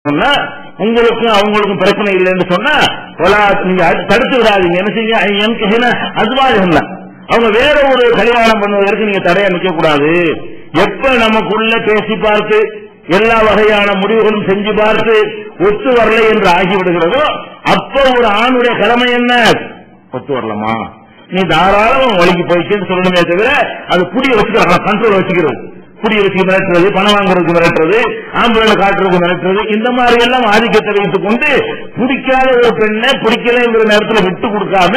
உங்களுக்கும் அவங்களுக்கும் பிரச்சனை இல்லைன்னு சொன்னா நீங்க தடுத்து விடாதீங்க. என்ன செய்யுங்க, அதுவாக அவங்க வேற ஒரு கல்யாணம் பண்ணுவதற்கு நீங்க தடையா நிக்க கூடாது. எப்ப நமக்குள்ள பேசி பார்த்து எல்லா வகையான முடிவுகளும் செஞ்சு பார்த்து ஒத்து வரலை என்று ஆகிவிடுகிறதோ அப்ப ஒரு ஆணுடைய கடமை என்ன, ஒத்து வரலாமா நீ தாராளம் வழிக்கு போயிட்டு சொல்லணுமே தவிர அது புடிய வச்சுக்கிறாங்க, கண்ட்ரோல் வச்சுக்கிறது, புடிய வச்சு மிரட்டுறது, பணம் வாங்குறதுக்கு மிரட்டுறது, ஆம்பளை காட்டுறதுக்கு மிரட்டுறது, இந்த மாதிரி எல்லாம் ஆதிக்கத்தை வைத்துக் கொண்டு பிடிக்காத ஒரு பெண்ணை பிடிக்கலைங்கிற நேரத்தில் விட்டு கொடுக்காம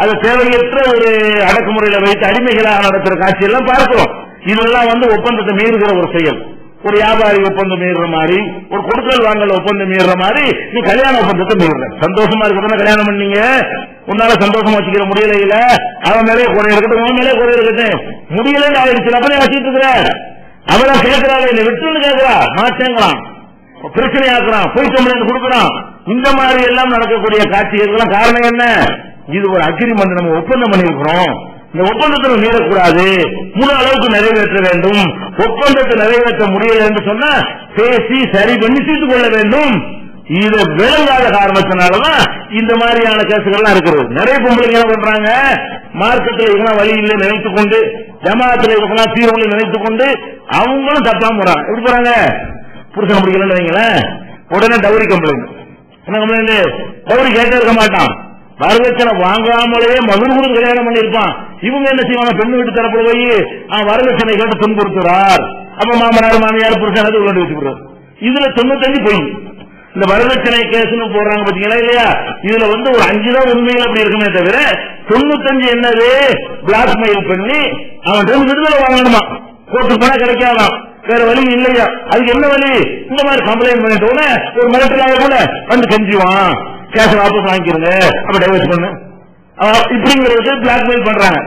அதை தேவையற்ற ஒரு அடக்குமுறையில வைத்து அடிமைகளாக நடத்துற காட்சியெல்லாம் பார்க்கிறோம். இதெல்லாம் ஒப்பந்தத்தை மீறுகிற ஒரு செயல். ஒரு வியாபாரி ஒப்பந்தம் மீறுற மாதிரி, ஒரு கொடுக்கல் வாங்கல் ஒப்பந்தம் மீறுற மாதிரி நீ கல்யாண ஒப்பந்தத்தை மீறுற. சந்தோஷமா இருக்கிறதா கல்யாணம் பண்ணீங்க, உன்னால சந்தோஷமா வச்சுக்கிற முடியல, இல்ல அவன் மேலே குறை இருக்கட்டும், அவன் மேலே குறை இருக்கட்டும், முடியலன்னு ஆயிடுச்சு அப்படியே வச்சுட்டு இருக்கிற. அவதான் கேட்கிறாள், என்னை விட்டுன்னு கேட்கிறா, மாற்றங்களாம், பிரச்சனை ஆக்குறான், போய் கம்ப்ளைண்ட் கொடுக்குறான். இந்த மாதிரி எல்லாம் நடக்கக்கூடிய காட்சிகள் காரணம் என்ன, இது ஒரு அக்ரிமெண்ட் நம்ம ஒப்பந்தம் பண்ணிருக்கிறோம். இந்த ஒப்பந்தத்தை மீறக்கூடாது, முழு அளவுக்கு நிறைவேற்ற வேண்டும். ஒப்பந்தத்தை நிறைவேற்ற முடியல என்று சொன்னா பேசி சரி பண்ணி தீர்த்து கொள்ள வேண்டும். இது விளங்காத காரணத்தினாலதான் இந்த மாதிரியான கேசுகள்லாம் இருக்கிறது. நிறைய பொம்பளைங்க என்ன பண்றாங்க, மார்க்கெட்டில் இதெல்லாம் வழி இல்லை நினைத்துக் கொண்டு, ஜமாத்துல இதெல்லாம் தீர்வுகளை நினைத்துக் கொண்டு அவங்களும் தப்பாம போறாங்க. எப்படி போறாங்க, புருஷன் முடிக்கலன்னு வைங்களேன், உடனே டவுரி கம்ப்ளைண்ட். என்ன கம்ப்ளைண்ட், டவுரி கேட்டே இருக்க மாட்டான், வரதட்சணை வாங்காமலே மகன் கூட கல்யாணம் பண்ணிருப்பான். இவங்க என்ன செய்வாங்க, பெண்ணு வீட்டு தரப்புல போய் வரதட்சணை கேட்டு துன்புறுத்துறார். அப்ப மாமனார் மாமியார் புருஷன் அது கொண்டு வச்சுக்கிறார். இதுல 95 போய் இந்த வரதட்சணை கேஸ்னு போடுறாங்க பாத்தீங்களா இல்லையா, இதுல ஒரு 5 தான் உண்மையில் அப்படி இருக்குமே தவிர 95 என்னது பிளாக்மெயில் பண்ணி அவன் விடுதலை வாங்கணுமா, கோர்ட்டு போனா கிடைக்காதான், வேற வழி இல்லையா. அதுக்கு என்ன வழி, இந்த மாதிரி கம்ப்ளைண்ட் பண்ணிட்டு ஒரு மிரட்டலாக கூட கெஞ்சுவான், கேஷ் வாபஸ் வாங்கிக்கிறங்க, அப்ப டைவர்ஸ் பண்ணு இப்படிங்கிறது பிளாக்மெயில் பண்றாங்க.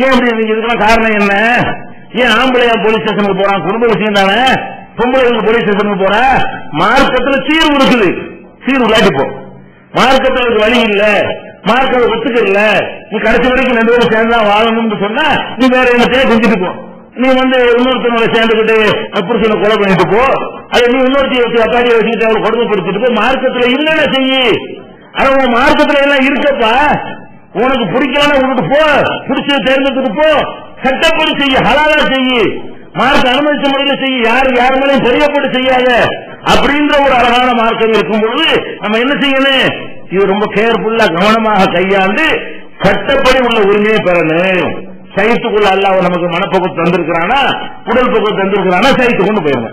ஏன் அப்படி இதுக்கெல்லாம் காரணம் என்ன, ஏன் ஆம்பளையா போலீஸ் ஸ்டேஷனுக்கு போறான், குடும்ப விஷயம் தானே, பொம்பளைங்க போலீஸ் ஸ்டேஷனுக்கு போற, மார்க்கத்தில் தீர்வு இருக்குது, தீர்வு இல்லாட்டிப்போ மார்க்கத்தில் வழி இல்ல, மார்க்கத்தை ஒத்துக்கல, நீ கடைசி வரைக்கும் 2 பேரும் சேர்ந்தா வாழணும்னு சொன்னா நீ வேற என்னத்தையே செஞ்சுட்டு போ. நீ இன்னொருத்தனோட சேர்ந்துக்கிட்டு புருஷனை கொலை பண்ணிட்டு போ, அதை நீ இன்னொருத்தைய வச்சு அப்பாடியை வச்சுக்கிட்டு அவர் கொடுமைப்படுத்திட்டு போ. மார்க்கத்தில் இல்லைன்னா செய்யி, ஆனா மார்க்கத்தில் எல்லாம் இருக்கப்பா, உனக்கு பிடிக்கலன்னு விட்டுட்டு போ, பிடிச்ச தேர்ந்தெடுத்துட்டு போ, சட்டப்படி செய்ய, ஹலாலா செய்யி, மார்க்க அனுமதிச்ச முறையில் செய்ய, யார் மேலும் தெரியப்பட்டு செய்யாத அப்படின்ற ஒரு அழகான மார்க்கம் இருக்கும் பொழுது நம்ம என்ன செய்யணும், இது ரொம்ப கேர்ஃபுல்லா கவனமாக கையாண்டு சட்டப்படி உள்ள உரிமையை பெறணும். சைத்துக்குள்ள அல்லாஹ் நமக்கு மனப்போக்கு தந்திருக்கிறானா, உடல் போக்கு தந்திருக்கிறானா, சைத்து கொண்டு போயிருங்க.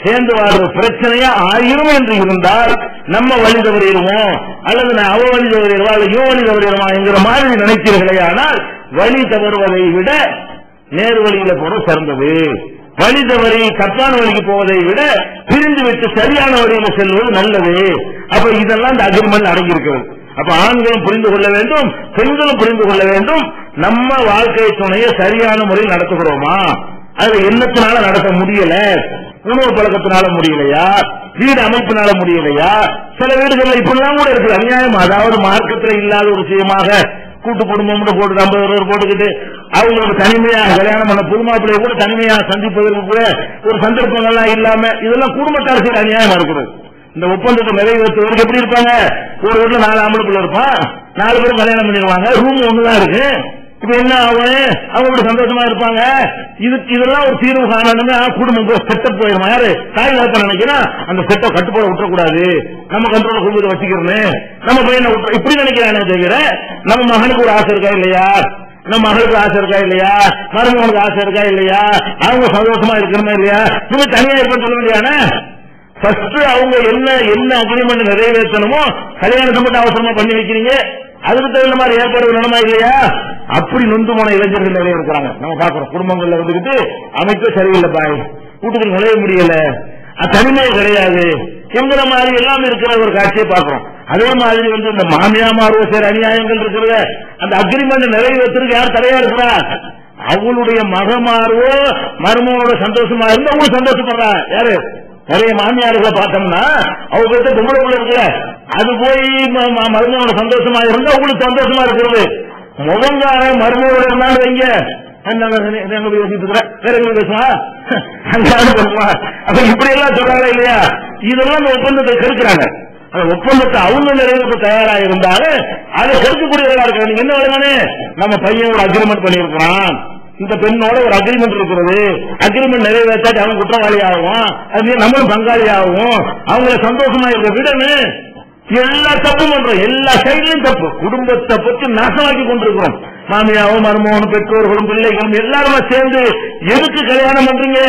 சேர்ந்து வாழ்ற பிரச்சனையா 1000 என்று இருந்தால் நம்ம வழி தவறிடுவோம், அல்லது அவ வழி தவறிடுவா, அல்ல யோ வழி தவறிடுவா என்கிற மாதிரி நினைக்கிறீர்களே. ஆனால் வழி தவறுவதை விட நேரு வழியில போற சிறந்தது. வழி தவறி தப்பான வழிக்கு போவதை விட பிரிந்து விட்டு சரியான வழியில செல்வது நல்லது. அப்ப இதெல்லாம் இந்த அக்ரிமெண்ட் அடங்கியிருக்கிறது. அப்ப ஆண்களும் புரிந்து கொள்ள வேண்டும், பெண்களும் புரிந்து கொள்ள வேண்டும், நம்ம வாழ்க்கை துணையை சரியான முறையில் நடத்துகிறோமா, அது எண்ணத்தினால நடத்த முடியல, உணவு பழக்கத்தினால முடியலையா, வீடு அமைப்பினால முடியலையா, சில வீடுகள் இப்படிலாம் கூட இருக்குது அநியாயம். அதாவது மார்க்கத்தில் இல்லாத ஒரு விஷயமாக கூட்டு குடும்பம் போட்டு 50 பேர் போட்டுக்கிட்டு அவங்களுக்கு தனிமையாக கல்யாணம் பண்ண புதுமாப்பிள்ளைய கூட தனிமையாக சந்திப்பதற்கு கூட ஒரு சந்தர்ப்பங்கள்லாம் இல்லாம இதெல்லாம் குடும்பத்தார் செய்ய அநியாயமா இருக்கிறது. இந்த ஒப்பந்தத்தை நிறைவேற்றுவதற்கு எப்படி இருப்பாங்க, ஒரு வீட்டுல 4 ஆம்பளை பிள்ளை இருப்பான், 4 பேரும் கல்யாணம் பண்ணிடுவாங்க, ரூம் ஒண்ணுதான் இருக்கு. இப்ப என்ன ஆகும், அவங்க சந்தோஷமா இருப்பாங்க. இதெல்லாம் ஒரு தீர்வு காணணுமே, குடும்பம் செட்டப் போயிருமா, யாரு தாய் வாய்ப்ப நினைக்கிறா அந்த செட்டை கட்டுப்பாட விட்டுறக்கூடாது, நம்ம கண்ட்ரோல கொண்டு வச்சுக்கிறேன், நம்ம பையனை இப்படி நினைக்கிறானே தவிர நம்ம மகனுக்கு ஒரு ஆசை இருக்கா இல்லையா, நம்ம மகளுக்கு ஆசை இருக்கா இல்லையா, மருமகனுக்கு ஆசை இருக்கா இல்லையா, அவங்க சந்தோஷமா இருக்கணுமா இல்லையா, நீங்க தனியா இருப்பேன்னு சொல்ல முடியாத. ஃபர்ஸ்ட் அவங்க என்ன அக்ரிமெண்ட் நிறைவேற்றணுமோ கல்யாணத்தை மட்டும் அவசரமா பண்ணி வைக்கிறீங்க, அதுக்கு தகுந்த மாதிரி ஏற்பாடு வேணுமா இல்லையா. அப்படி நொந்து போன இளைஞர்கள் நிறைய இருக்கிறாங்க, நம்ம பாக்குறோம். குடும்பங்கள்ல வந்துகிட்டு அமைப்பு சரியில்லை, பாய் வீட்டுக்கு நுழைய முடியல, தனிமையே கிடையாது என்கிற மாதிரி எல்லாம் இருக்கிற ஒரு காட்சியை பார்க்கிறோம். அதே மாதிரி இந்த மாமியாமாரோ சரி அநியாயங்கள் இருக்கிறத அந்த அக்ரிமெண்ட் நிறைவேற்றுறதுக்கு யார் தடையா இருக்கிறா, அவங்களுடைய மகமாரோ மருமகளோட சந்தோஷமா இருந்து அவங்களும் சந்தோஷப்படுறா. யாரு, நிறைய மாமியார்களை பார்த்தோம்னா அவங்க கிட்ட பொம்பளை பிள்ளை இருக்குல்ல, அது போய் மருமகளோட சந்தோஷமா இருந்தா அவங்களுக்கு சந்தோஷமா இருக்கிறது. முகங்கார மருமகளோட இருந்தாலும் வைங்க, எங்க போய் பேசிட்டு இருக்கிற வேற எங்க பேசுவா பேசுவா அப்ப இப்படி எல்லாம் சொல்றாங்க இல்லையா? இதெல்லாம் அந்த ஒப்பந்தத்தை கெடுக்கிறாங்க. அந்த ஒப்பந்தத்தை அவங்க நிறைவேற்ற தயாராக இருந்தாலும் அதை கெடுக்கக்கூடியவர்களா இருக்காங்க. நீங்க என்ன வழங்கானே நம்ம பையன் ஒரு அக்ரிமெண்ட் பண்ணிருக்கிறான், இந்த பெண்ணோட ஒரு அக்ரிமெண்ட் இருக்கிறது, அக்ரிமெண்ட் நிறைவேற்றாச்சு அவன் குற்றவாளி ஆகும், அது நம்மளும் பங்காளி ஆகும், அவங்கள சந்தோஷமா இருக்க விடணும். எல்லா தப்பும் பண்றோம், எல்லா சைட்லயும் தப்பு. குடும்பத்தை பற்றி நாசமாக்கி கொண்டிருக்கிறோம். மாமியாவும் மருமகனும் பெற்றோர்களும் பிள்ளைகளும் எல்லாருமே சேர்ந்து எதுக்கு கல்யாணம் பண்றீங்க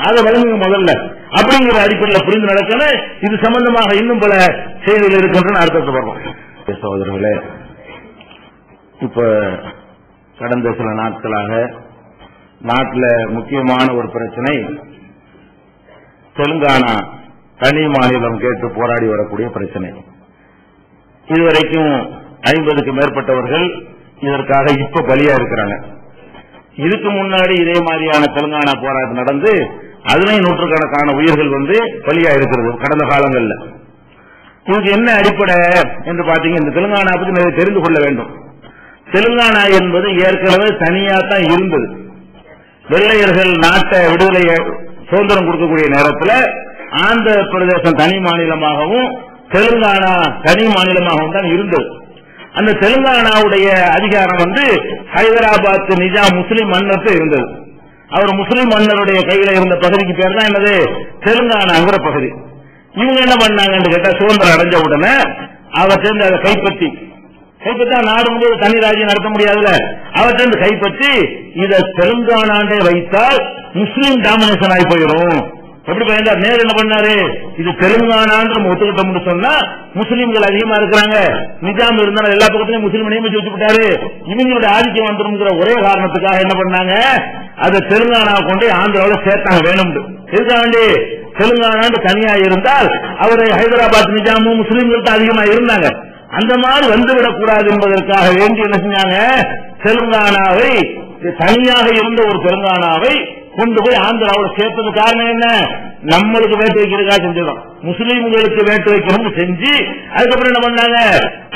அதை வழங்குங்க முதல்ல அப்படிங்கிற அடிப்படையில் புரிந்து நடக்கணும். இது சம்பந்தமாக இன்னும் பல செய்திகள் இருக்கின்றன அர்த்தத்தை வரும். சகோதரர்களே, இப்ப கடந்த சில நாட்களாக நாட்டில் முக்கியமான ஒரு பிரச்சனை தெலுங்கானா தனி மாநிலம் கேட்டு போராடி வரக்கூடிய பிரச்சனை. இதுவரைக்கும் 50க்கு மேற்பட்டவர்கள் இதற்காக இப்ப பலியா இருக்கிறாங்க. இதுக்கு முன்னாடி இதே மாதிரியான தெலுங்கானா போராட்டம் நடந்து அதுலயும் நூற்றுக்கணக்கான உயிர்கள் பலியா இருக்கிறது கடந்த காலங்களில். இதுக்கு என்ன அடிப்படை என்று பாத்தீங்க, இந்த தெலுங்கானா பத்தி தெரிந்து கொள்ள வேண்டும். தெலுங்கானா என்பது ஏற்கனவே தனியா தான் இருந்தது. வெள்ளையர்கள் நாட்டை விடுதலை சுதந்திரம் கொடுக்கக்கூடிய நேரத்தில் ஆந்திர பிரதேசம் தனி மாநிலமாகவும் தெலுங்கானா தனி மாநிலமாகவும் தான் இருந்தது. அந்த தெலுங்கானாவுடைய அதிகாரம் ஹைதராபாத் நிஜாம் முஸ்லிம் மன்னருக்கு இருந்தது. அவர் முஸ்லிம் மன்னருடைய கையில இருந்த பகுதிக்கு பேர் தான் என்னது, தெலுங்கானாங்கிற பகுதி. இவங்க என்ன பண்ணாங்கன்னு கேட்டா, சுதந்திரம் அடைஞ்ச உடனே அவற்றிலிருந்து அதை கைப்பற்றி நாடு முழுவதும் தனி ராஜ்யம் நடத்த முடியாதுல, அவற்றிலிருந்து கைப்பற்றி இதை தெலுங்கானாண்டே வைத்தால் முஸ்லீம் டாமினேஷன் ஆகி போயிடும். எப்படி பயந்தார்? நேரு என்ன பண்ணாரு, இது தெலுங்கானான்ற ஒத்துக்கிட்டோம்னு சொன்னா முஸ்லீம்கள் அதிகமா இருக்கிறாங்க, நிஜாம் இருந்தாலும் எல்லா பக்கத்திலும் முஸ்லீம் நியமிச்சு வச்சுட்டாரு, இவங்களுடைய ஆதிக்கம் வந்துருங்கிற ஒரே காரணத்துக்காக என்ன பண்ணாங்க, அதை தெலுங்கானா கொண்டு ஆந்திராவில் சேர்த்தாங்க. வேணும் இருக்க வேண்டி தெலுங்கானான்னு தனியா இருந்தால் அவரை ஹைதராபாத் நிஜாமும் முஸ்லீம்கள் தான் அதிகமா இருந்தாங்க. அந்த மாதிரி வந்துவிடக் கூடாது என்பதற்காக வேண்டி என்ன செஞ்சாங்க, தெலுங்கானாவை தனியாக இருந்த ஒரு தெலுங்கானாவை கொண்டு போய் ஆந்திராவில் சேர்த்தது. காரணம் என்ன, நம்மளுக்கு வேட்டு வைக்கிறதுக்காக செஞ்சதான், முஸ்லீம்களுக்கு வேட்டு வைக்கணும்னு செஞ்சு அதுக்கப்புறம் என்ன பண்ணாங்க,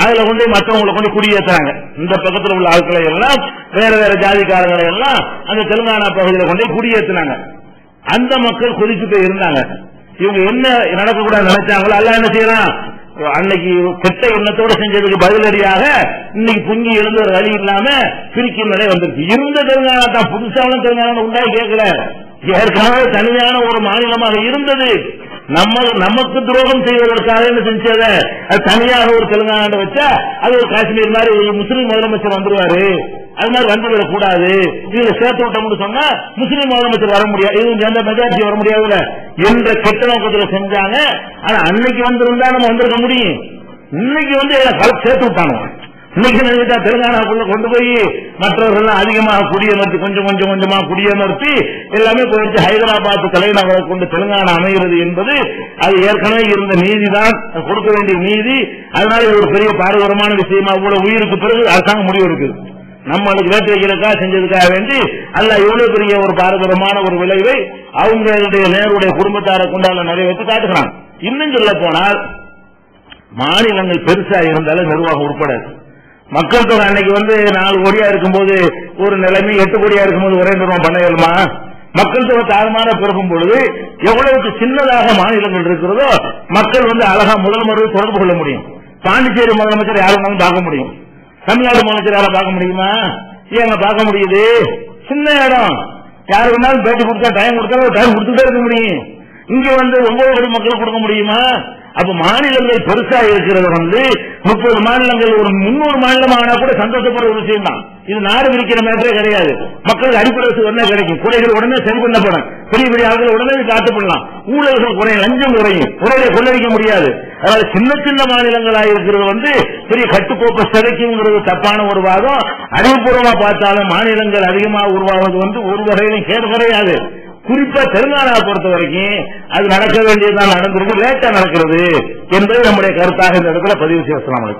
அதுல கொண்டு மற்றவங்களை கொண்டு குடியேற்றாங்க. இந்த பக்கத்தில் உள்ள ஆட்களை எல்லாம் வேற வேற ஜாதிக்காரங்களை எல்லாம் அந்த தெலுங்கானா பகுதியில் கொண்டு குடியேற்றினாங்க. அந்த மக்கள் கொதிச்சு போய் இருந்தாங்க. இவங்க என்ன நடக்கக்கூடாது நினைச்சாங்களோ எல்லாம் என்ன செய்யலாம், அன்னைக்கு கெட்ட எண்ணத்தோடு செஞ்சதுக்கு பதிலடியாக இன்னைக்கு புங்கி எழுந்த ஒரு வழி இல்லாம பிரிக்கும் நிலை வந்துருச்சு. இருந்த தெலுங்கானா தான், புதுசாலும் தெலுங்கானா உண்டாய் கேட்கல, ஏற்கனவே தனியான ஒரு மாநிலமாக இருந்தது. நமக்கு துரோகம் செய்வதற்காக என்ன செஞ்சத, அது தனியாக ஒரு தெலுங்கானா வச்சா அது ஒரு காஷ்மீர் மாதிரி ஒரு முஸ்லீம் முதலமைச்சர் வந்துருவாரு, அது மாதிரி வந்துவிடக் கூடாது, இதுல சேர்த்து விட்டோம்னு சொன்னா முஸ்லீம் முதலமைச்சர் வர முடியாது, இது எந்த மெஜாரிட்டி வர முடியாதுல என்ற கெட்ட நோக்கத்தில் செஞ்சாங்க. ஆனா அன்னைக்கு வந்திருந்தா நம்ம வந்திருக்க முடியும். இன்னைக்கு சேர்த்து விட்டாங்க. இன்னைக்கு நினைச்சா தெலுங்கானாக்குள்ள கொண்டு போய் மற்றவர்கள் அதிகமாக குடியமர்த்தி கொஞ்சம் கொஞ்சமா குடியமர்த்தி எல்லாமே போயிடுச்சு. ஹைதராபாத் தலைநகரை கொண்டு தெலுங்கானா அமைகிறது என்பது அது ஏற்கனவே இருந்த நீதி தான், கொடுக்க வேண்டிய நீதி. அதனால இது ஒரு பெரிய பாரதூரமான விஷயமா கூட உயிருக்கு பிறகு அரசாங்கம் முடிவு இருக்குது. நம்மளுக்கு வேட்டு வைக்கிறதுக்காக செஞ்சதுக்காக வேண்டி அல்ல எவ்வளவு பெரிய ஒரு பாரதூரமான ஒரு விளைவை அவங்களுடைய நேருடைய குடும்பத்தாரை கொண்டாட நிறைவேற்றி காட்டுகிறான். இன்னும் சொல்ல போனால் மாநிலங்கள் பெருசா இருந்தாலும் நிர்வாகம் உட்படாது. மக்கள் தொகை அன்னைக்கு 4 கோடியா இருக்கும்போது ஒரு நிலைமை 8 கோடியா இருக்கும்போது ஒரே நிர்வாகம் பண்ண இயலுமா? மக்கள் தொகை தாழ்மான பிறக்கும் பொழுது எவ்வளவுக்கு சின்னதாக மாநிலங்கள் இருக்கிறதோ மக்கள் அழகா முதல்வர் தொடர்பு கொள்ள முடியும். பாண்டிச்சேரி முதலமைச்சர் யாரும் பார்க்க முடியும், தமிழ்நாடு முதலமைச்சர் யாரை பார்க்க முடியுமா? ஏங்க பார்க்க முடியுது, சின்ன இடம், யாரு வேணாலும் பேட்டி கொடுத்தா டைம் கொடுத்தா டைம் கொடுத்துட்டே இருக்க முடியும். இங்க 9 கோடி மக்கள் கொடுக்க முடியுமா? அப்ப மாநிலங்கள் பெருசா இருக்கிறது 30 மாநிலங்கள் ஒரு 300 மாநிலம் ஆனா கூட சந்தோஷப்படுற ஒரு விஷயம் தான். இது நாடு விரிக்கிற மேட்டரே கிடையாது. மக்களுக்கு அடிப்படை உடனே கிடைக்கும், குறைகள் உடனே சரி பண்ணப்படும், பெரிய பெரிய ஆட்கள் உடனே காட்டு பண்ணலாம், ஊழல்கள் குறையும், லஞ்சம் குறையும், குறையை கொள்ளடிக்க முடியாது. அதாவது சின்ன சின்ன மாநிலங்களாக இருக்கிறது பெரிய கட்டுக்கோப்பை சிதைக்குங்கிறது தப்பான ஒரு வாதம். அறிவுபூர்வமா பார்த்தாலும் மாநிலங்கள் அதிகமாக உருவாவது ஒரு வகையிலும் கேடு கிடையாது. குறிப்பா தெலுங்கானா பொறுத்த வரைக்கும் அது நடக்க வேண்டியதுதான் நடந்திருக்கு, லேட்டா நடக்கிறது என்பது நம்முடைய கருத்தாக இந்த இடத்துல பதிவு செய்யலாம்.